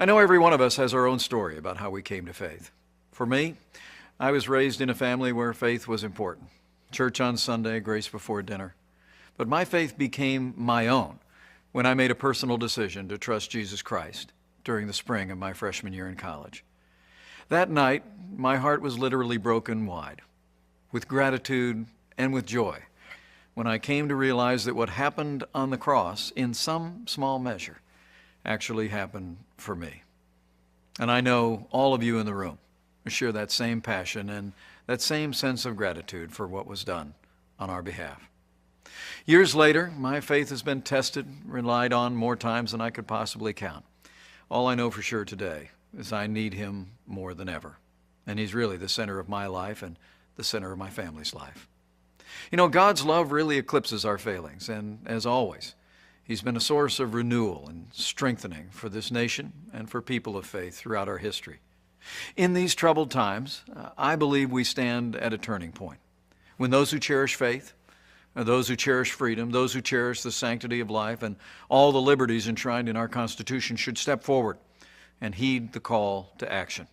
I know every one of us has our own story about how we came to faith. For me, I was raised in a family where faith was important. Church on Sunday, grace before dinner. But my faith became my own when I made a personal decision to trust Jesus Christ during the spring of my freshman year in college. That night, my heart was literally broken wide, with gratitude and with joy, when I came to realize that what happened on the cross, in some small measure, actually happened for me. And I know all of you in the room share that same passion and that same sense of gratitude for what was done on our behalf. Years later, my faith has been tested, relied on more times than I could possibly count. All I know for sure today is I need Him more than ever. And He's really the center of my life and the center of my family's life. You know, God's love really eclipses our failings, and as always, He's been a source of renewal and strengthening for this nation and for people of faith throughout our history. In these troubled times, I believe we stand at a turning point, when those who cherish faith, those who cherish freedom, those who cherish the sanctity of life and all the liberties enshrined in our Constitution should step forward and heed the call to action.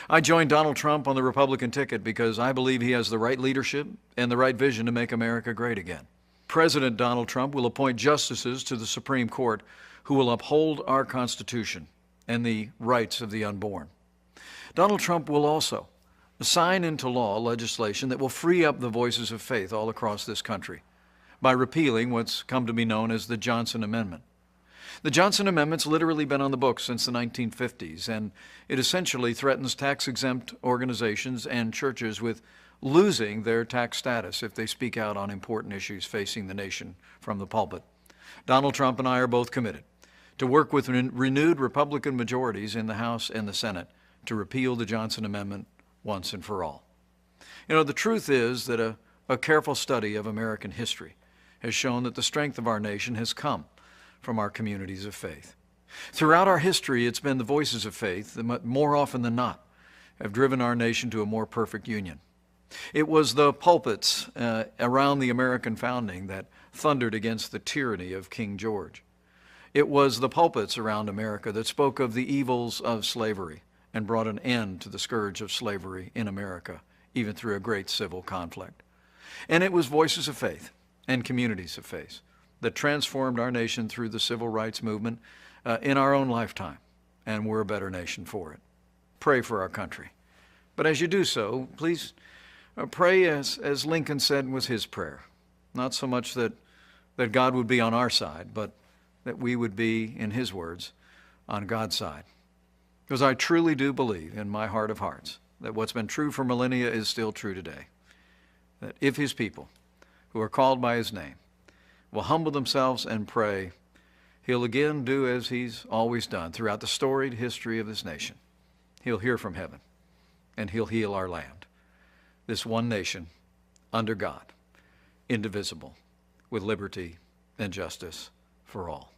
I joined Donald Trump on the Republican ticket because I believe he has the right leadership and the right vision to make America great again. President Donald Trump will appoint justices to the Supreme Court who will uphold our Constitution and the rights of the unborn. Donald Trump will also sign into law legislation that will free up the voices of faith all across this country by repealing what's come to be known as the Johnson Amendment. The Johnson Amendment's literally been on the books since the 1950s, and it essentially threatens tax-exempt organizations and churches with losing their tax status if they speak out on important issues facing the nation from the pulpit. Donald Trump and I are both committed to work with renewed Republican majorities in the House and the Senate to repeal the Johnson Amendment once and for all. You know, the truth is that a careful study of American history has shown that the strength of our nation has come from our communities of faith. Throughout our history, it's been the voices of faith that more often than not have driven our nation to a more perfect union. It was the pulpits around the American founding that thundered against the tyranny of King George. It was the pulpits around America that spoke of the evils of slavery and brought an end to the scourge of slavery in America, even through a great civil conflict. And it was voices of faith and communities of faith that transformed our nation through the civil rights movement in our own lifetime, and we're a better nation for it. Pray for our country. But as you do so, please pray as Lincoln said was his prayer. Not so much that God would be on our side, but that we would be, in his words, on God's side. Because I truly do believe in my heart of hearts that what's been true for millennia is still true today. That if his people, who are called by his name, will humble themselves and pray, he'll again do as he's always done throughout the storied history of this nation. He'll hear from heaven, and he'll heal our land. This one nation, under God, indivisible, with liberty and justice for all.